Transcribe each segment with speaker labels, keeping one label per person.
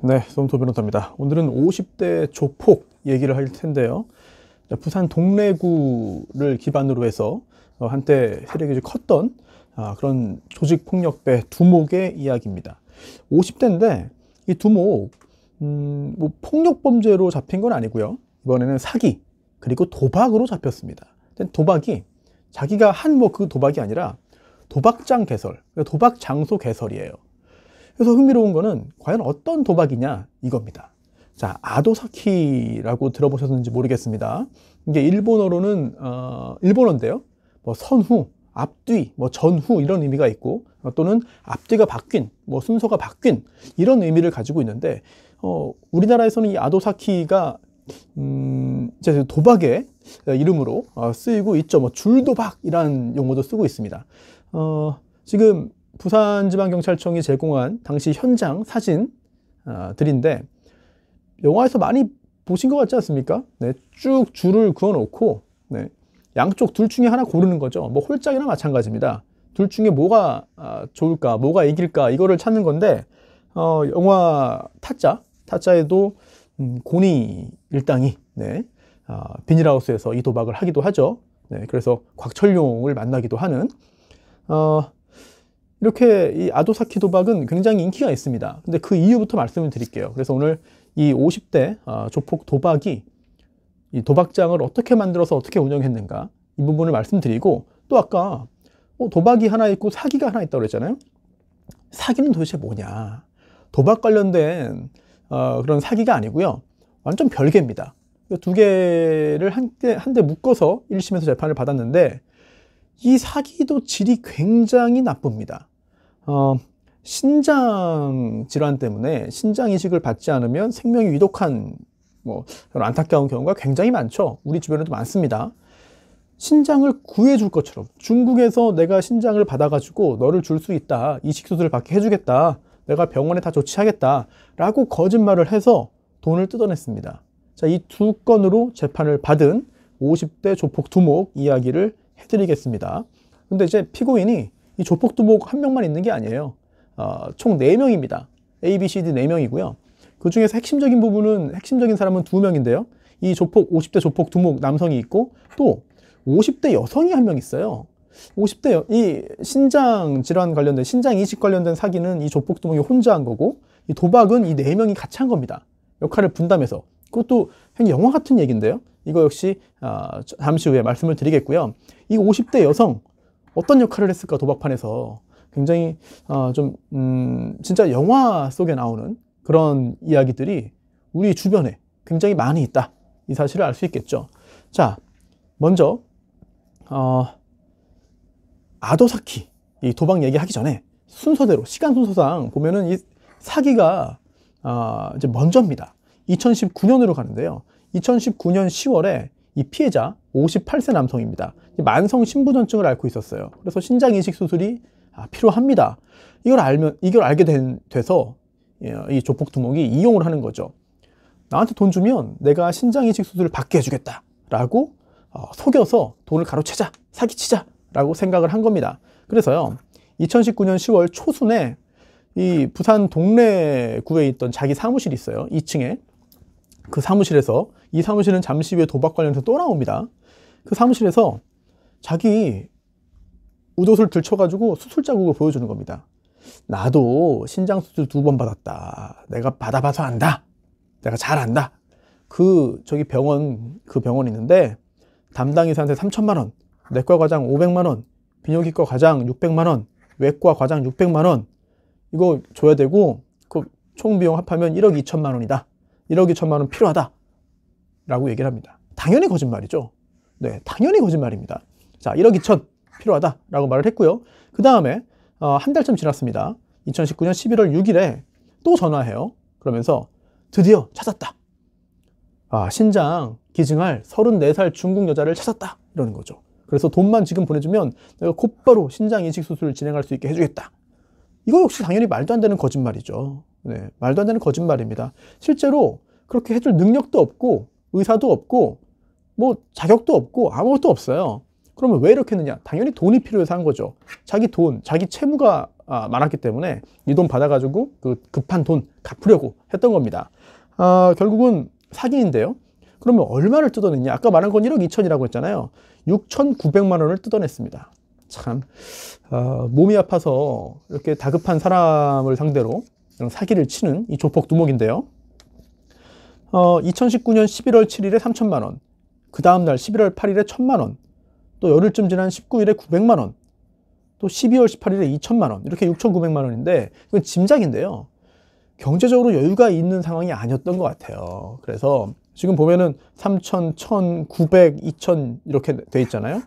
Speaker 1: 네, 손토 변호사입니다. 오늘은 50대 조폭 얘기를 할 텐데요. 부산 동래구를 기반으로 해서 한때 세력이 컸던 그런 조직폭력배 두목의 이야기입니다. 50대인데 이 두목 뭐 폭력범죄로 잡힌 건 아니고요. 이번에는 사기 그리고 도박으로 잡혔습니다. 도박이 자기가 한 그 도박이 아니라 도박장 개설, 도박 장소 개설이에요. 그래서 흥미로운 거는 과연 어떤 도박이냐 이겁니다. 자, 아도사키라고 들어보셨는지 모르겠습니다. 이게 일본어로는 일본어인데요. 뭐 선후, 앞뒤, 뭐 전후 이런 의미가 있고 또는 앞뒤가 바뀐, 뭐 순서가 바뀐 이런 의미를 가지고 있는데 우리나라에서는 이 아도사키가 이제 도박의 이름으로 쓰이고 있죠. 뭐 줄도박이라는 용어도 쓰고 있습니다. 지금 부산지방경찰청이 제공한 당시 현장 사진들인데 영화에서 많이 보신 것 같지 않습니까? 네, 쭉 줄을 그어놓고 양쪽 둘 중에 하나 고르는 거죠. 뭐 홀짝이나 마찬가지입니다. 둘 중에 뭐가 좋을까, 뭐가 이길까 이거를 찾는 건데 영화 타짜에도 고니 일당이 비닐하우스에서 이 도박을 하기도 하죠. 그래서 곽철용을 만나기도 하는 이렇게 이 아도사키 도박은 굉장히 인기가 있습니다. 근데 그 이유부터 말씀을 드릴게요. 그래서 오늘 이 50대 조폭 도박이 이 도박장을 어떻게 만들어서 어떻게 운영했는가 이 부분을 말씀드리고 또 아까 도박이 하나 있고 사기가 하나 있다고 그랬잖아요. 사기는 도대체 뭐냐? 도박 관련된 그런 사기가 아니고요. 완전 별개입니다. 두 개를 한데 묶어서 1심에서 재판을 받았는데 이 사기도 질이 굉장히 나쁩니다. 신장 질환 때문에 신장 이식을 받지 않으면 생명이 위독한 그런 안타까운 경우가 굉장히 많죠. 우리 주변에도 많습니다. 신장을 구해줄 것처럼 중국에서 내가 신장을 받아가지고 너를 줄 수 있다. 이식수술을 받게 해주겠다. 내가 병원에 다 조치하겠다. 라고 거짓말을 해서 돈을 뜯어냈습니다. 자, 이 두 건으로 재판을 받은 50대 조폭 두목 이야기를 해드리겠습니다. 근데 이제 피고인이 이 조폭 두목 한 명만 있는 게 아니에요. 총 4명입니다. A, B, C, D 4명이고요. 그 중에서 핵심적인 사람은 2명인데요. 이 50대 조폭 두목 남성이 있고 또 50대 여성이 한 명 있어요. 이 신장 질환 관련된, 신장 이식 관련된 사기는 이 조폭 두목이 혼자 한 거고 이 도박은 이 4명이 같이 한 겁니다. 역할을 분담해서. 그것도 영화 같은 얘기인데요. 이거 역시 잠시 후에 말씀을 드리겠고요. 이 50대 여성 어떤 역할을 했을까 도박판에서 굉장히 진짜 영화 속에 나오는 그런 이야기들이 우리 주변에 굉장히 많이 있다. 이 사실을 알 수 있겠죠. 자, 먼저 아도사키 이 도박 얘기하기 전에 순서대로 시간 순서상 보면은 이 사기가 이제 먼저입니다. 2019년으로 가는데요. 2019년 10월에 이 피해자 58세 남성입니다. 만성 신부전증을 앓고 있었어요. 그래서 신장 이식 수술이 필요합니다. 이걸 알게 돼서 이 조폭 두목이 이용을 하는 거죠. 나한테 돈 주면 내가 신장 이식 수술을 받게 해주겠다 라고 속여서 돈을 가로채자, 사기치자 라고 생각을 한 겁니다. 그래서요 2019년 10월 초순에 이 부산 동래구에 있던 자기 사무실이 있어요. 2층에. 그 사무실에서, 이 사무실은 잠시 후에 도박 관련해서 또 나옵니다. 그 사무실에서 자기 웃옷을 들쳐가지고 수술 자국을 보여주는 겁니다. 나도 신장 수술 2번 받았다. 내가 받아봐서 안다. 내가 잘 안다. 그 병원이 있는데 담당 의사한테 3천만 원, 내과 과장 500만 원, 비뇨기과 과장 600만 원, 외과 과장 600만 원 이거 줘야 되고 그 총 비용 합하면 1억 2천만 원이다. 1억 2천만 원 필요하다. 라고 얘기를 합니다. 당연히 거짓말이죠. 네, 당연히 거짓말입니다. 자, 1억 2천 필요하다. 라고 말을 했고요. 그 다음에 한 달쯤 지났습니다. 2019년 11월 6일에 또 전화해요. 그러면서 드디어 찾았다. 신장 기증할 34살 중국 여자를 찾았다. 이러는 거죠. 그래서 돈만 지금 보내주면 내가 곧바로 신장 이식 수술을 진행할 수 있게 해주겠다. 이거 역시 당연히 말도 안 되는 거짓말이죠. 네, 말도 안 되는 거짓말입니다. 실제로 그렇게 해줄 능력도 없고 의사도 없고 뭐 자격도 없고 아무것도 없어요. 그러면 왜 이렇게 했느냐? 당연히 돈이 필요해서 한 거죠. 자기 돈, 자기 채무가 많았기 때문에 이 돈 받아가지고 그 급한 돈 갚으려고 했던 겁니다. 결국은 사기인데요. 그러면 얼마를 뜯어냈냐? 아까 말한 건 1억 2천이라고 했잖아요. 6,900만 원을 뜯어냈습니다. 참 몸이 아파서 이렇게 다급한 사람을 상대로 이런 사기를 치는 이 조폭 두목인데요. 2019년 11월 7일에 3천만 원, 그 다음날 11월 8일에 1천만 원, 또 열흘쯤 지난 19일에 900만 원, 또 12월 18일에 2천만 원, 이렇게 6,900만 원인데 이건 짐작인데요. 경제적으로 여유가 있는 상황이 아니었던 것 같아요. 그래서 지금 보면은 3천, 1,000, 900, 2천 이렇게 돼 있잖아요.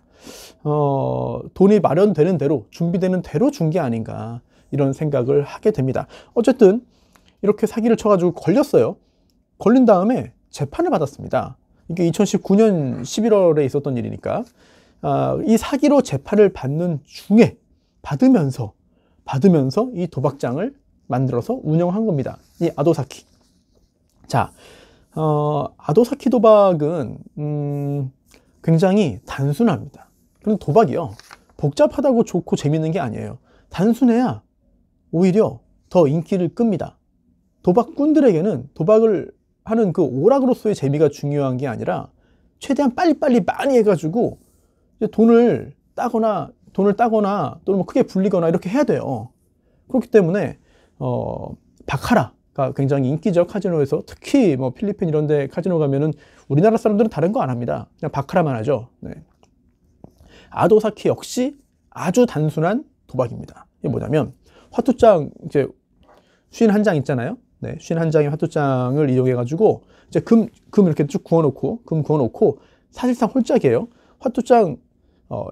Speaker 1: 돈이 마련되는 대로, 준비되는 대로 준 게 아닌가 이런 생각을 하게 됩니다. 어쨌든 이렇게 사기를 쳐가지고 걸렸어요. 걸린 다음에 재판을 받았습니다. 이게 2019년 11월에 있었던 일이니까 이 사기로 재판을 받는 중에 받으면서 이 도박장을 만들어서 운영한 겁니다. 이 아도사키. 자, 아도사키 도박은 굉장히 단순합니다. 그럼 도박이요, 복잡하다고 좋고 재밌는 게 아니에요. 단순해야 오히려 더 인기를 끕니다. 도박꾼들에게는 도박을 하는 그 오락으로서의 재미가 중요한 게 아니라 최대한 빨리빨리 많이 해가지고 이제 돈을 따거나 또는 뭐 크게 불리거나 이렇게 해야 돼요. 그렇기 때문에 바카라가 굉장히 인기적 카지노에서, 특히 뭐 필리핀 이런 데 카지노 가면은 우리나라 사람들은 다른 거 안 합니다. 그냥 바카라만 하죠. 네. 아도사키 역시 아주 단순한 도박입니다. 이게 뭐냐면 화투장 이제 51장 있잖아요. 네, 51장의 화투장을 이용해 가지고 이제 금 이렇게 쭉 구워놓고 사실상 홀짝이에요. 화투장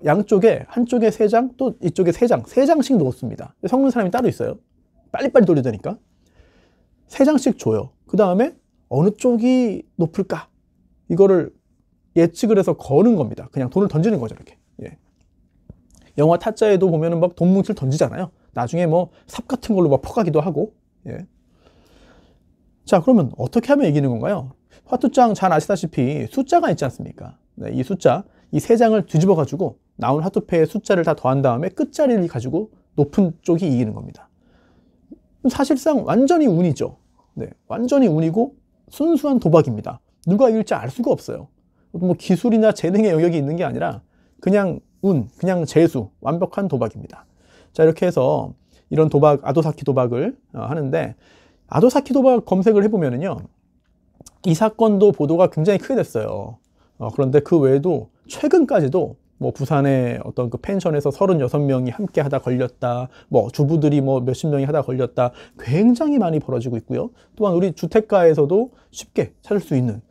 Speaker 1: 양쪽에, 한쪽에 3장, 또 이쪽에 3장씩 놓습니다. 섞는 사람이 따로 있어요. 빨리빨리 돌려야 되니까 3장씩 줘요. 그 다음에 어느 쪽이 높을까, 이거를 예측을 해서 거는 겁니다. 그냥 돈을 던지는 거죠, 이렇게. 예. 영화 타짜에도 보면은 막 돈 뭉치를 던지잖아요. 나중에 뭐 삽 같은 걸로 막 퍼가기도 하고. 예. 자, 그러면 어떻게 하면 이기는 건가요? 화투장 잘 아시다시피 숫자가 있지 않습니까? 네, 이 숫자, 이 3장을 뒤집어 가지고 나온 화투패의 숫자를 다 더한 다음에 끝자리를 가지고 높은 쪽이 이기는 겁니다. 사실상 완전히 운이죠. 네, 완전히 운이고 순수한 도박입니다. 누가 이길지 알 수가 없어요. 뭐 기술이나 재능의 영역이 있는 게 아니라 그냥 운, 그냥 재수, 완벽한 도박입니다. 자, 이렇게 해서 이런 도박, 아도사키 도박을 하는데, 아도사키 도박 검색을 해보면은요, 이 사건도 보도가 굉장히 크게 됐어요. 그런데 그 외에도 최근까지도 뭐 부산의 어떤 그 펜션에서 36명이 함께 하다 걸렸다, 뭐 주부들이 뭐 몇십 명이 하다 걸렸다, 굉장히 많이 벌어지고 있고요. 또한 우리 주택가에서도 쉽게 찾을 수 있는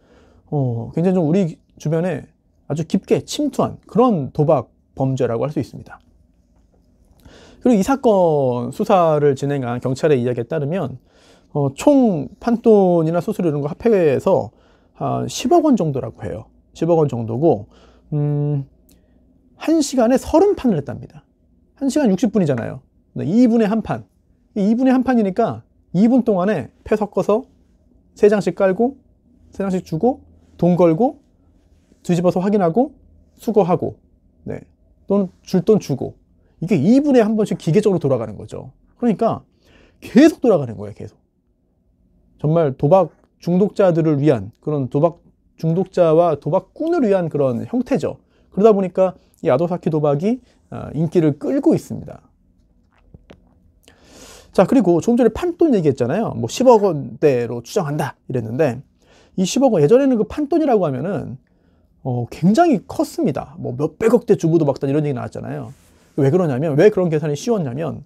Speaker 1: 굉장히 좀 우리 주변에 아주 깊게 침투한 그런 도박 범죄라고 할 수 있습니다. 그리고 이 사건 수사를 진행한 경찰의 이야기에 따르면 총 판돈이나 수수료 이런 거 합해서 한 10억 원 정도라고 해요. 10억 원 정도고 1시간에 30판을 했답니다. 1시간 60분이잖아요. 2분에 한 판. 2분에 한 판이니까 2분 동안에 패 섞어서 3장씩 깔고 3장씩 주고 돈 걸고 뒤집어서 확인하고 수거하고, 네, 또는 줄 돈 주고, 이게 2분에 한 번씩 기계적으로 돌아가는 거죠. 그러니까 계속 돌아가는 거예요. 계속. 정말 도박 중독자들을 위한, 그런 도박 중독자와 도박꾼을 위한 그런 형태죠. 그러다 보니까 이 아도사키 도박이 인기를 끌고 있습니다. 자, 그리고 조금 전에 판돈 얘기했잖아요. 뭐 10억 원대로 추정한다 이랬는데, 이 10억 원, 예전에는 그 판돈이라고 하면은 굉장히 컸습니다. 뭐 몇백억대 주부도박단 이런 얘기 나왔잖아요. 왜 그러냐면, 왜 그런 계산이 쉬웠냐면,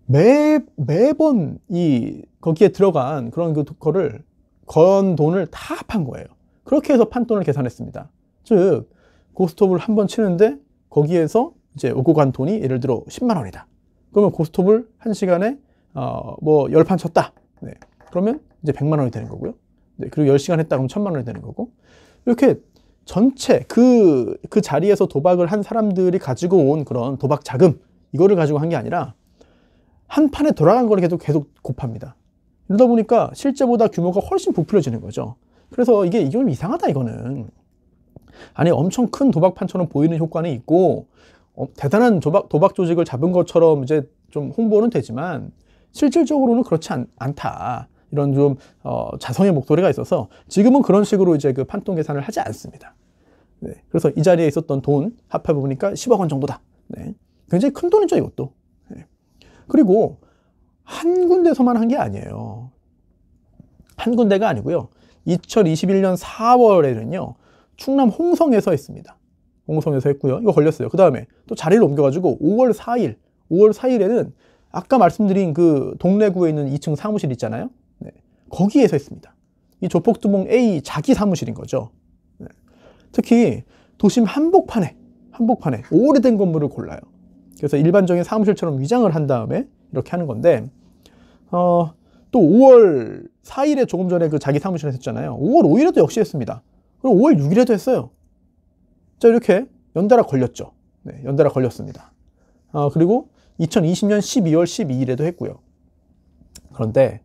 Speaker 1: 매번 거기에 들어간 그런 거를 건 돈을 다 합한 거예요. 그렇게 해서 판돈을 계산했습니다. 즉, 고스톱을 한 번 치는데 거기에서 이제 오고 간 돈이 예를 들어 10만 원이다. 그러면 고스톱을 1시간에 뭐 10판 쳤다. 네. 그러면 이제 100만 원이 되는 거고요. 네. 그리고 10시간 했다 그러면 1000만 원이 되는 거고. 이렇게 전체 그 자리에서 도박을 한 사람들이 가지고 온 그런 도박 자금, 이거를 가지고 한 게 아니라 한 판에 돌아간 걸 계속 곱합니다. 이러다 보니까 실제보다 규모가 훨씬 부풀려지는 거죠. 그래서 이게 좀 이상하다, 이거는. 아니, 엄청 큰 도박판처럼 보이는 효과는 있고 대단한 도박 조직을 잡은 것처럼 이제 좀 홍보는 되지만 실질적으로는 그렇지 않다. 이런 좀 자성의 목소리가 있어서 지금은 그런 식으로 이제 그 판돈 계산을 하지 않습니다. 네, 그래서 이 자리에 있었던 돈 합해 보니까 10억 원 정도다. 네, 굉장히 큰 돈이죠, 이것도. 네. 그리고 한 군데서만 한 게 아니에요. 한 군데가 아니고요. 2021년 4월에는요, 충남 홍성에서 했습니다. 홍성에서 했고요. 이거 걸렸어요. 그 다음에 또 자리를 옮겨가지고 5월 4일에는 아까 말씀드린 그 동래구에 있는 2층 사무실 있잖아요. 네, 거기에서 했습니다. 이 조폭두목 A 자기 사무실인 거죠. 네. 특히 도심 한복판에 오래된 건물을 골라요. 그래서 일반적인 사무실처럼 위장을 한 다음에 이렇게 하는 건데, 또 5월 4일에 조금 전에 그 자기 사무실에서 했잖아요. 5월 5일에도 역시 했습니다. 그리고 5월 6일에도 했어요. 자, 이렇게 연달아 걸렸죠. 네, 연달아 걸렸습니다. 그리고 2020년 12월 12일에도 했고요. 그런데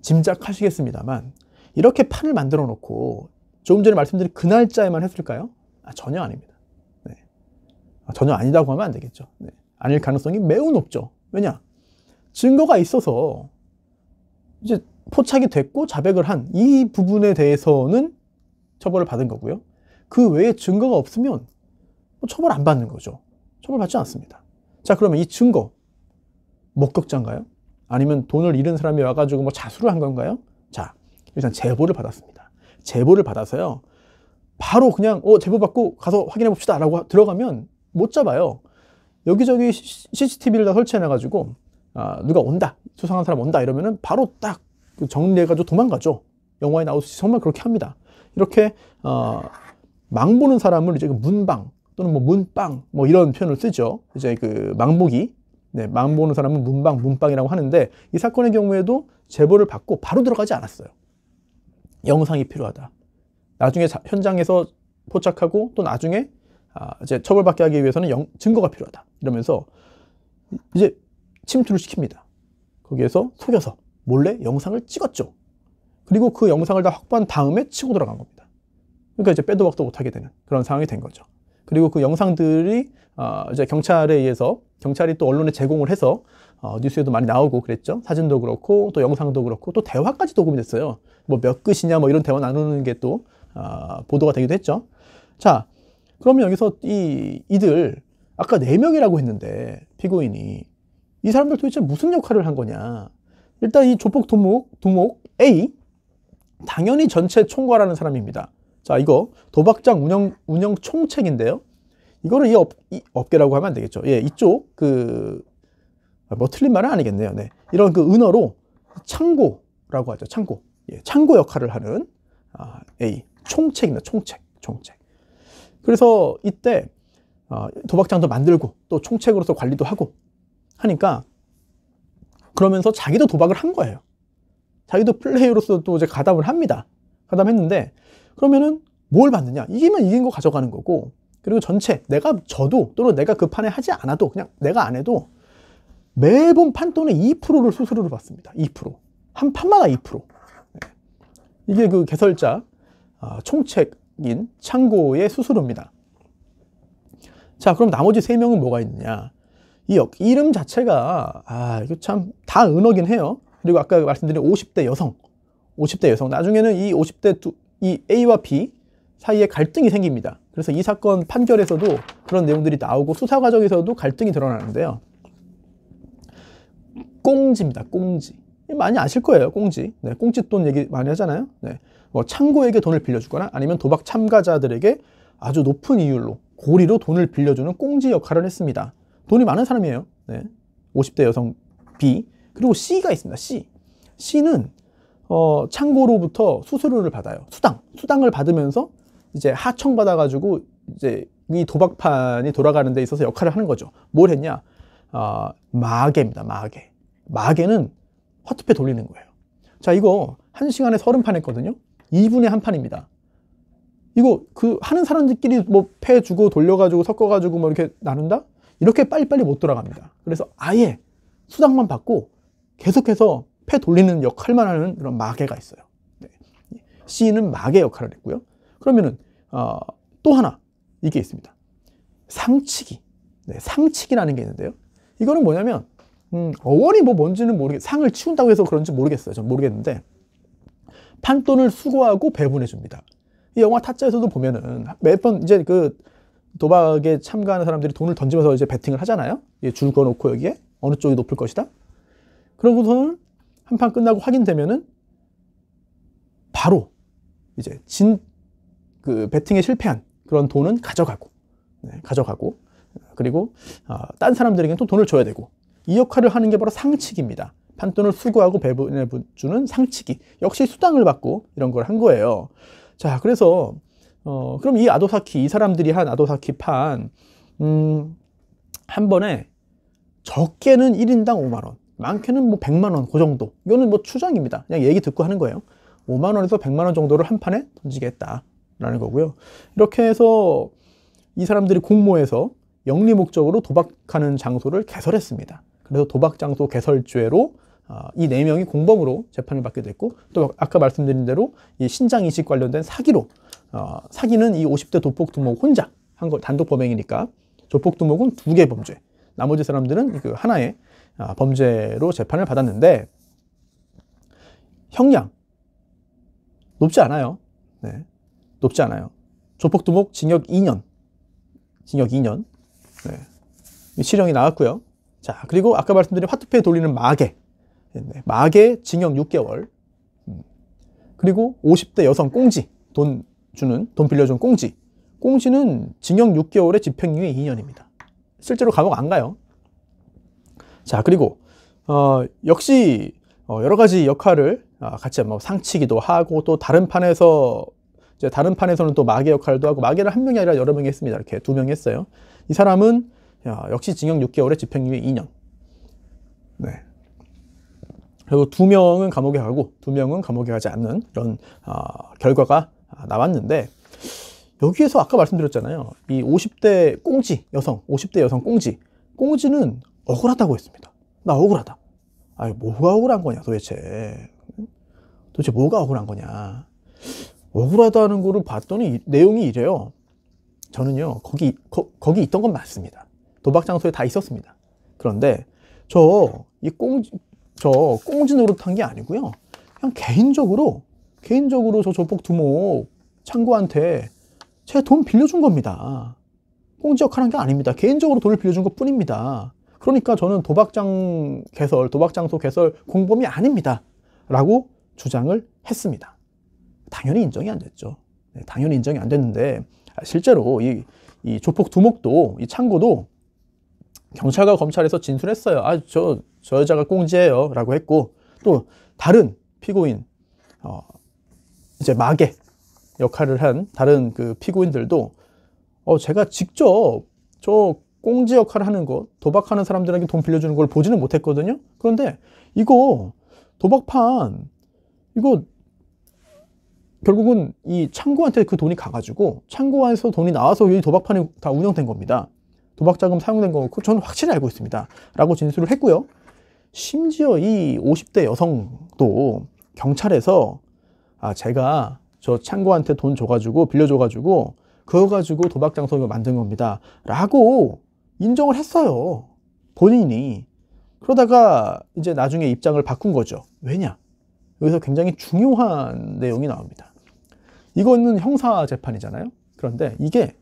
Speaker 1: 짐작하시겠습니다만 이렇게 판을 만들어 놓고 조금 전에 말씀드린 그 날짜에만 했을까요? 전혀 아닙니다. 네. 전혀 아니다고 하면 안 되겠죠. 네. 아닐 가능성이 매우 높죠. 왜냐? 증거가 있어서 이제 포착이 됐고 자백을 한 이 부분에 대해서는 처벌을 받은 거고요. 그 외에 증거가 없으면 처벌 안 받는 거죠. 처벌 받지 않습니다. 자, 그러면 이 증거 목격자인가요? 아니면 돈을 잃은 사람이 와가지고 뭐 자수를 한 건가요? 자, 일단 제보를 받았습니다. 제보를 받아서요, 바로 그냥 제보 받고 가서 확인해 봅시다 라고 들어가면 못 잡아요. 여기저기 CCTV를 다 설치해놔가지고 누가 온다, 수상한 사람 온다 이러면은 바로 딱 정리해가지고 도망가죠. 영화에 나오듯이 정말 그렇게 합니다. 이렇게 망보는 사람을 이제 문방 또는 뭐 문빵 뭐 이런 표현을 쓰죠. 이제 그 망보기, 네, 망보는 사람은 문빵이라고 하는데, 이 사건의 경우에도 제보를 받고 바로 들어가지 않았어요. 영상이 필요하다. 나중에 현장에서 포착하고 또 나중에 이제 처벌받게 하기 위해서는 증거가 필요하다. 이러면서 이제 침투를 시킵니다. 거기에서 속여서 몰래 영상을 찍었죠. 그리고 그 영상을 다 확보한 다음에 치고 들어간 겁니다. 그러니까 이제 빼도 박도 못하게 되는 그런 상황이 된 거죠. 그리고 그 영상들이 이제 경찰에 의해서, 경찰이 또 언론에 제공을 해서 뉴스에도 많이 나오고 그랬죠. 사진도 그렇고 또 영상도 그렇고 또 대화까지 녹음이 됐어요. 뭐 몇 끝이냐 뭐 이런 대화 나누는 게 또 보도가 되기도 했죠. 자, 그러면 여기서 이들 아까 4명이라고 했는데 피고인이 이 사람들 도대체 무슨 역할을 한 거냐. 일단 이 조폭 두목 A 당연히 전체 총괄하는 사람입니다. 자, 이거 도박장 운영 총책인데요. 이거를 이 업계라고 하면 안 되겠죠. 예, 이쪽 뭐 틀린 말은 아니겠네요. 네, 이런 그 은어로 창고라고 하죠. 창고. 예, 창고 역할을 하는 A 총책입니다. 총책. 그래서 이때 도박장도 만들고 또 총책으로서 관리도 하고 하니까, 그러면서 자기도 도박을 한 거예요. 자기도 플레이어로서 또 이제 가담을 합니다. 가담했는데, 그러면은 뭘 받느냐? 이기면 이긴 거 가져가는 거고, 그리고 전체 내가 져도 또는 내가 그 판에 하지 않아도, 그냥 내가 안 해도 매번 판돈의 2%를 수수료를 받습니다. 2%. 한 판마다 2%. 이게 그 개설자 총책인 창고의 수수료입니다. 자, 그럼 나머지 3명은 뭐가 있느냐? 이 이름 자체가 이거 참 다 은어긴 해요. 그리고 아까 말씀드린 50대 여성. 나중에는 이 50대 이 A와 B 사이에 갈등이 생깁니다. 그래서 이 사건 판결에서도 그런 내용들이 나오고 수사 과정에서도 갈등이 드러나는데요. 꽁지입니다. 꽁지. 많이 아실 거예요. 꽁지. 네, 꽁지돈 얘기 많이 하잖아요. 네, 뭐 창고에게 돈을 빌려주거나 아니면 도박 참가자들에게 아주 높은 이율로 고리로 돈을 빌려주는 꽁지 역할을 했습니다. 돈이 많은 사람이에요. 네, 50대 여성 B. 그리고 C가 있습니다. C는 창고로부터 수수료를 받아요. 수당을 받으면서 이제 하청받아가지고 이제 이 도박판이 돌아가는 데 있어서 역할을 하는 거죠. 뭘 했냐? 마개입니다. 마개는 화투패 돌리는 거예요. 자, 이거 1시간에 30판 했거든요. 2분에 한 판입니다. 이거 하는 사람들끼리 뭐 패 주고 돌려가지고 섞어가지고 뭐 이렇게 나눈다? 이렇게 빨리빨리 못 돌아갑니다. 그래서 아예 수당만 받고 계속해서 패 돌리는 역할만 하는 그런 마개가 있어요. 네. C는 마개 역할을 했고요. 그러면은 또 하나 이게 있습니다. 상치기. 네, 상치기라는 게 있는데요. 이거는 뭐냐면 어원이 뭐 뭔지는 상을 치운다고 해서 그런지 모르겠어요. 전 모르겠는데 판돈을 수거하고 배분해 줍니다. 이 영화 타짜에서도 보면은 매번 이제 그 도박에 참가하는 사람들이 돈을 던지면서 이제 베팅을 하잖아요. 줄 그어놓고 여기에 어느 쪽이 높을 것이다. 그러고서는 한 판 끝나고 확인되면은 바로 이제 그 베팅에 실패한 그런 돈은 가져가고, 네, 가져가고, 그리고 딴 사람들에게는 또 돈을 줘야 되고, 이 역할을 하는 게 바로 상치기입니다. 판돈을 수거하고 배분해 주는 상치기. 역시 수당을 받고 이런 걸 한 거예요. 자, 그래서 그럼 이 아도사키, 이 사람들이 한 아도사키 판 한 번에 적게는 1인당 5만 원, 많게는 뭐 100만 원, 그 정도. 이거는 뭐 추정입니다. 그냥 얘기 듣고 하는 거예요. 5만 원에서 100만 원 정도를 한 판에 던지겠다라는 거고요. 이렇게 해서 이 사람들이 공모해서 영리 목적으로 도박하는 장소를 개설했습니다. 그래서 도박 장소 개설죄로 이 4명이 공범으로 재판을 받게 됐고, 또 아까 말씀드린 대로 이 신장 이식 관련된 사기로 사기는 이 50대 도폭 두목 혼자 한 거, 단독 범행이니까 조폭 두목은 2개 범죄, 나머지 사람들은 그 하나의 범죄로 재판을 받았는데 형량 높지 않아요. 네, 높지 않아요. 조폭 두목 징역 2년, 네, 실형이 나왔고요. 자, 그리고 아까 말씀드린 화투패 돌리는 마개, 네, 마개 징역 6개월. 그리고 50대 여성 꽁지, 돈 빌려준 꽁지는 징역 6개월에 집행유예 2년입니다. 실제로 감옥 안 가요. 자, 그리고 역시 여러 가지 역할을 같이 뭐 상치기도 하고, 또 다른 판에서는 또 마개 역할도 하고, 마개를 한 명이 아니라 여러 명이 했습니다. 이렇게 2명이 했어요. 이 사람은 역시 징역 6개월에 집행유예 2년. 네. 그리고 2명은 감옥에 가고 2명은 감옥에 가지 않는 이런 결과가 나왔는데, 여기에서 아까 말씀드렸잖아요. 이 50대 여성 꽁지는 억울하다고 했습니다. 나 억울하다. 아니, 뭐가 억울한 거냐 도대체 뭐가 억울한 거냐. 억울하다는 거를 봤더니 내용이 이래요. 저는요, 거기 있던 건 맞습니다. 도박 장소에 다 있었습니다. 그런데 꽁지 노릇한 게 아니고요. 그냥 개인적으로 저 조폭 두목 창구한테 제가 돈 빌려준 겁니다. 꽁지 역할한 게 아닙니다. 개인적으로 돈을 빌려준 것 뿐입니다. 그러니까 저는 도박 장소 개설 공범이 아닙니다. 라고 주장을 했습니다. 당연히 인정이 안 됐죠. 네, 당연히 인정이 안 됐는데, 실제로 이 조폭 두목도, 이 창구도 경찰과 검찰에서 진술했어요. 저 여자가 꽁지예요 라고 했고, 또 다른 피고인, 이제 마개 역할을 한 다른 그 피고인들도 제가 직접 저 꽁지 역할을 하는 거, 도박하는 사람들에게 돈 빌려주는 걸 보지는 못했거든요. 그런데 이거 도박판, 이거 결국은 이 창구한테 그 돈이 가가지고 창구에서 돈이 나와서 이 도박판이 다 운영된 겁니다. 도박자금 사용된 거고 저는 확실히 알고 있습니다. 라고 진술을 했고요. 심지어 이 50대 여성도 경찰에서 제가 저 창구한테 돈 빌려줘가지고 그거 가지고 도박 장소를 만든 겁니다. 라고 인정을 했어요. 본인이. 그러다가 이제 나중에 입장을 바꾼 거죠. 왜냐? 여기서 굉장히 중요한 내용이 나옵니다. 이거는 형사 재판이잖아요. 그런데 이게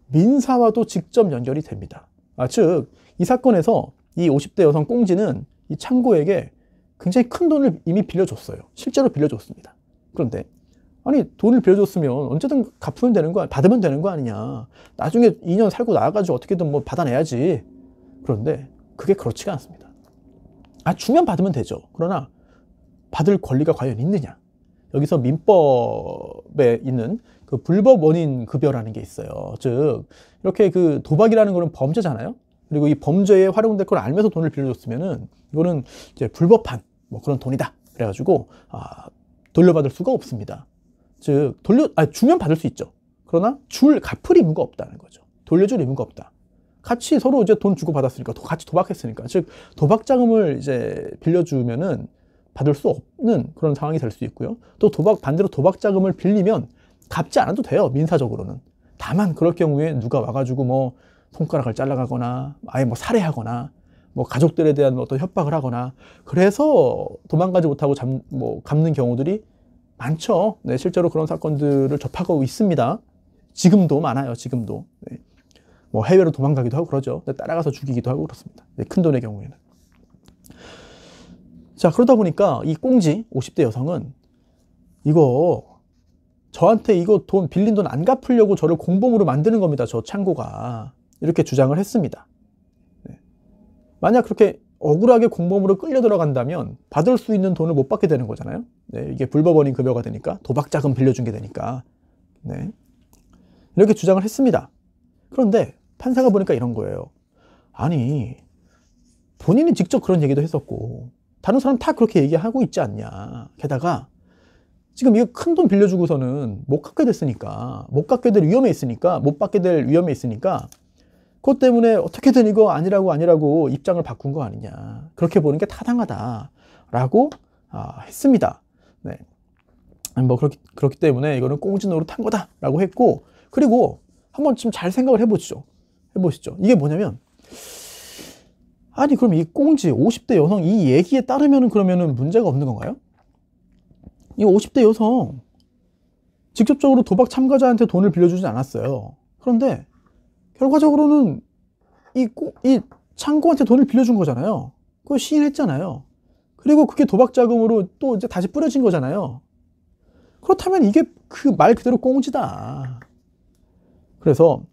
Speaker 1: 민사와도 직접 연결이 됩니다. 즉, 이 사건에서 이 50대 여성 꽁지는 이 창구에게 굉장히 큰 돈을 이미 빌려줬어요. 실제로 빌려줬습니다. 그런데 돈을 빌려줬으면 언제든 갚으면 되는 거, 받으면 되는 거 아니냐. 나중에 2년 살고 나와가지고 어떻게든 뭐 받아내야지. 그런데 그게 그렇지가 않습니다. 주면 받으면 되죠. 그러나 받을 권리가 과연 있느냐. 여기서 민법에 있는 그 불법 원인 급여라는 게 있어요. 즉, 이렇게 그 도박이라는 거는 범죄잖아요. 그리고 이 범죄에 활용될 걸 알면서 돈을 빌려줬으면은 이거는 이제 불법한 뭐 그런 돈이다. 그래가지고 돌려받을 수가 없습니다. 즉, 주면 받을 수 있죠. 그러나 갚을 의무가 없다는 거죠. 돌려줄 의무가 없다. 같이 서로 이제 돈 주고 받았으니까, 같이 도박했으니까. 즉, 도박 자금을 이제 빌려주면은 받을 수 없는 그런 상황이 될 수 있고요. 또 반대로 도박 자금을 빌리면 갚지 않아도 돼요. 민사적으로는. 다만 그럴 경우에 누가 와가지고 뭐 손가락을 잘라가거나 아예 뭐 살해하거나 뭐 가족들에 대한 어떤 협박을 하거나 그래서 도망가지 못하고 갚는 경우들이 많죠. 네, 실제로 그런 사건들을 접하고 있습니다. 지금도 많아요. 지금도. 네. 뭐 해외로 도망가기도 하고 그러죠. 따라가서 죽이기도 하고 그렇습니다. 네, 큰 돈의 경우에는. 자, 그러다 보니까 이 꽁지 50대 여성은 이거 저한테 이거 돈 빌린 돈 안 갚으려고 저를 공범으로 만드는 겁니다. 저 창고가. 이렇게 주장을 했습니다. 네. 만약 그렇게 억울하게 공범으로 끌려 들어간다면 받을 수 있는 돈을 못 받게 되는 거잖아요. 네, 이게 불법원인 급여가 되니까 도박 자금 빌려준 게 되니까. 네. 이렇게 주장을 했습니다. 그런데 판사가 보니까 이런 거예요. 아니 본인이 직접 그런 얘기도 했었고 다른 사람 다 그렇게 얘기하고 있지 않냐. 게다가 지금 이거 큰 돈 빌려주고서는 못 갚게 됐으니까 못 갚게 될 위험에 있으니까 못 받게 될 위험에 있으니까 그것 때문에 어떻게든 이거 아니라고 입장을 바꾼 거 아니냐. 그렇게 보는 게 타당하다라고 했습니다. 네. 뭐 그렇기 때문에 이거는 꽁지 노릇한 거다라고 했고 그리고 한번 좀 잘 생각을 해보시죠. 이게 뭐냐면 아니 그럼 이 꽁지 50대 여성 이 얘기에 따르면은 그러면은 문제가 없는 건가요? 이 50대 여성 직접적으로 도박 참가자한테 돈을 빌려주진 않았어요. 그런데 결과적으로는 이 창고한테 돈을 빌려준 거잖아요. 그거 시인했잖아요. 그리고 그게 도박 자금으로 또 이제 다시 뿌려진 거잖아요. 그렇다면 이게 그 말 그대로 꽁지다. 그래서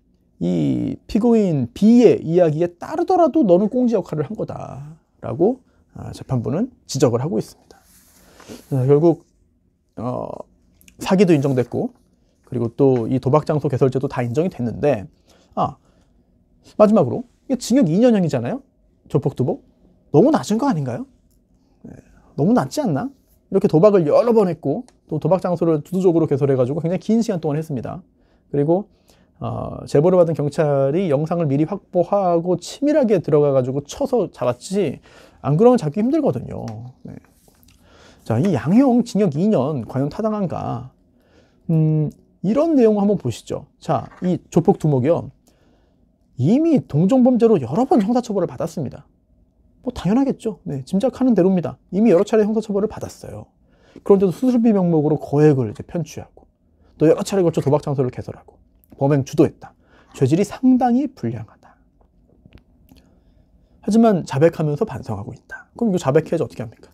Speaker 1: 이 피고인 B의 이야기에 따르더라도 너는 꽁지 역할을 한 거다라고 재판부는 지적을 하고 있습니다. 결국 사기도 인정됐고 그리고 또 이 도박 장소 개설죄도 다 인정이 됐는데 마지막으로 이게 징역 2년형이잖아요. 조폭두복 너무 낮은 거 아닌가요? 네, 너무 낮지 않나? 이렇게 도박을 여러 번 했고 또 도박 장소를 두두적으로 개설해가지고 굉장히 긴 시간 동안 했습니다. 그리고 제보를 받은 경찰이 영상을 미리 확보하고 치밀하게 들어가가지고 쳐서 잡았지 안 그러면 잡기 힘들거든요. 네. 자, 이 양형 징역 2년 과연 타당한가? 이런 내용을 한번 보시죠. 자, 이 조폭 두목이요. 이미 동종범죄로 여러 번 형사처벌을 받았습니다. 뭐 당연하겠죠. 네, 짐작하는 대로입니다. 이미 여러 차례 형사처벌을 받았어요. 그런데도 수술비 명목으로 거액을 이제 편취하고 또 여러 차례 걸쳐 도박 장소를 개설하고 범행 주도했다. 죄질이 상당히 불량하다. 하지만 자백하면서 반성하고 있다. 그럼 이거 자백해야지 어떻게 합니까?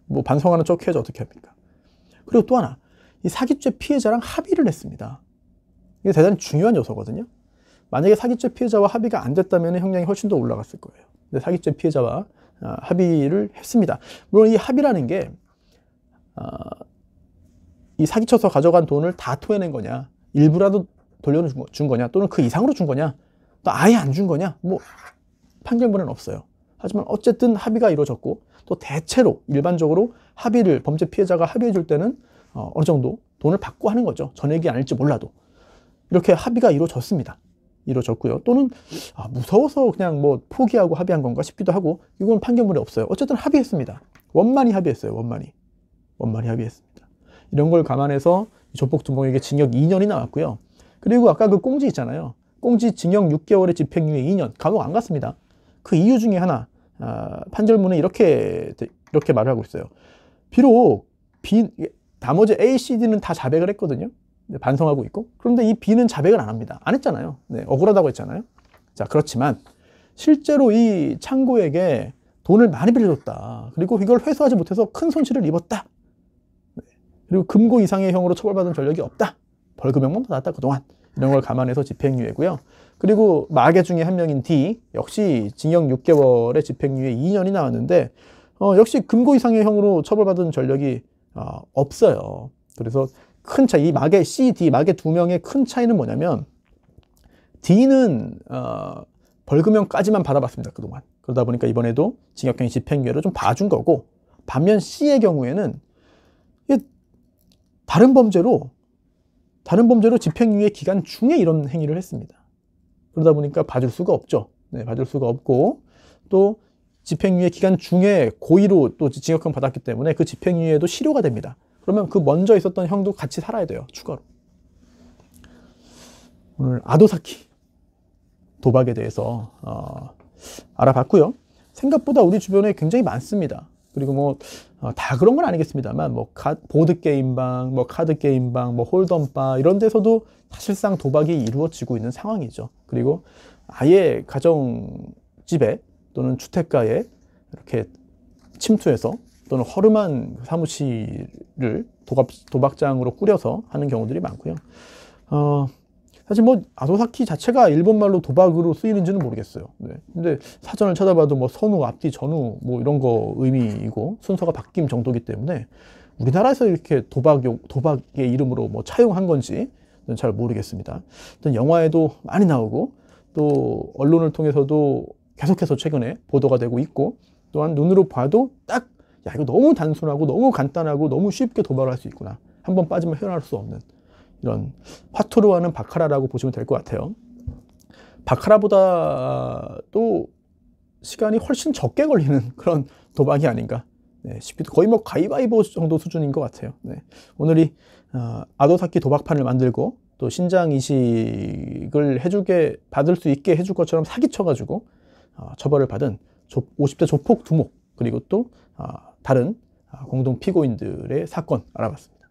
Speaker 1: 뭐 반성하는 척 해야지 어떻게 합니까? 그리고 또 하나, 이 사기죄 피해자랑 합의를 했습니다. 이게 대단히 중요한 요소거든요. 만약에 사기죄 피해자와 합의가 안 됐다면 형량이 훨씬 더 올라갔을 거예요. 근데 사기죄 피해자와 합의를 했습니다. 물론 이 합의라는 게 이 사기쳐서 가져간 돈을 다 토해낸 거냐, 일부라도 돌려준 거냐, 또는 그 이상으로 준 거냐, 또 아예 안 준 거냐, 뭐 판결문은 없어요. 하지만 어쨌든 합의가 이루어졌고 또 대체로 일반적으로 범죄 피해자가 합의해 줄 때는 어느 정도 돈을 받고 하는 거죠. 전액이 아닐지 몰라도. 이렇게 합의가 이루어졌습니다. 이루어졌고요. 또는 무서워서 그냥 뭐 포기하고 합의한 건가 싶기도 하고 이건 판결문이 없어요. 어쨌든 합의했습니다. 원만히 합의했어요. 원만히 합의했습니다. 이런 걸 감안해서 조폭 두목에게 징역 2년이 나왔고요. 그리고 아까 그 꽁지 있잖아요. 꽁지 징역 6개월에 집행유예 2년. 감옥 안 갔습니다. 그 이유 중에 하나, 판결문에 이렇게 말을 하고 있어요. 비록 나머지 A, C, D는 다 자백을 했거든요. 반성하고 있고. 그런데 이 B는 자백을 안 합니다. 안 했잖아요. 네, 억울하다고 했잖아요. 자, 그렇지만 실제로 이 창고에게 돈을 많이 빌려줬다. 그리고 이걸 회수하지 못해서 큰 손실을 입었다. 네, 그리고 금고 이상의 형으로 처벌받은 전력이 없다. 벌금형만 받았다 그동안. 이런 걸 감안해서 집행유예고요. 그리고 마개 중에 한 명인 D 역시 징역 6개월에 집행유예 2년이 나왔는데 역시 금고 이상의 형으로 처벌받은 전력이 없어요. 그래서 큰 차이, 이 마개 C, D 마개 두 명의 큰 차이는 뭐냐면 D는 벌금형까지만 받아봤습니다. 그동안. 그러다 보니까 이번에도 징역형이 집행유예로 좀 봐준 거고, 반면 C의 경우에는 다른 범죄로 집행유예 기간 중에 이런 행위를 했습니다. 그러다 보니까 봐줄 수가 없죠. 네, 봐줄 수가 없고, 또 집행유예 기간 중에 고의로 또 징역형 받았기 때문에 그 집행유예도 실효가 됩니다. 그러면 그 먼저 있었던 형도 같이 살아야 돼요. 추가로. 오늘 아도사키 도박에 대해서 알아봤고요. 생각보다 우리 주변에 굉장히 많습니다. 그리고 뭐 다 그런 건 아니겠습니다만 뭐 보드 게임방, 뭐 카드 게임방, 뭐 홀덤바 이런 데서도 사실상 도박이 이루어지고 있는 상황이죠. 그리고 아예 가정집에 또는 주택가에 이렇게 침투해서 또는 허름한 사무실을 도박장으로 꾸려서 하는 경우들이 많고요. 사실 뭐 아도사키 자체가 일본말로 도박으로 쓰이는지는 모르겠어요. 네. 근데 사전을 찾아봐도 뭐 선우, 앞뒤, 전후 뭐 이런 거 의미이고 순서가 바뀐 정도이기 때문에 우리나라에서 이렇게 도박의 이름으로 뭐 차용한 건지 잘 모르겠습니다. 일단 영화에도 많이 나오고 또 언론을 통해서도 계속해서 최근에 보도가 되고 있고 또한 눈으로 봐도 딱 야, 이거 너무 단순하고 너무 간단하고 너무 쉽게 도박을 할 수 있구나. 한번 빠지면 헤어날 수 없는 이런 화투로 하는 바카라라고 보시면 될 것 같아요. 바카라보다 또 시간이 훨씬 적게 걸리는 그런 도박이 아닌가. 네, 거의 뭐 가위바위보 정도 수준인 것 같아요. 네, 오늘이 아도사키 도박판을 만들고 또 신장 이식을 받을 수 있게 해줄 것처럼 사기쳐가지고 처벌을 받은 50대 조폭 두목 그리고 또 다른 공동 피고인들의 사건 알아봤습니다.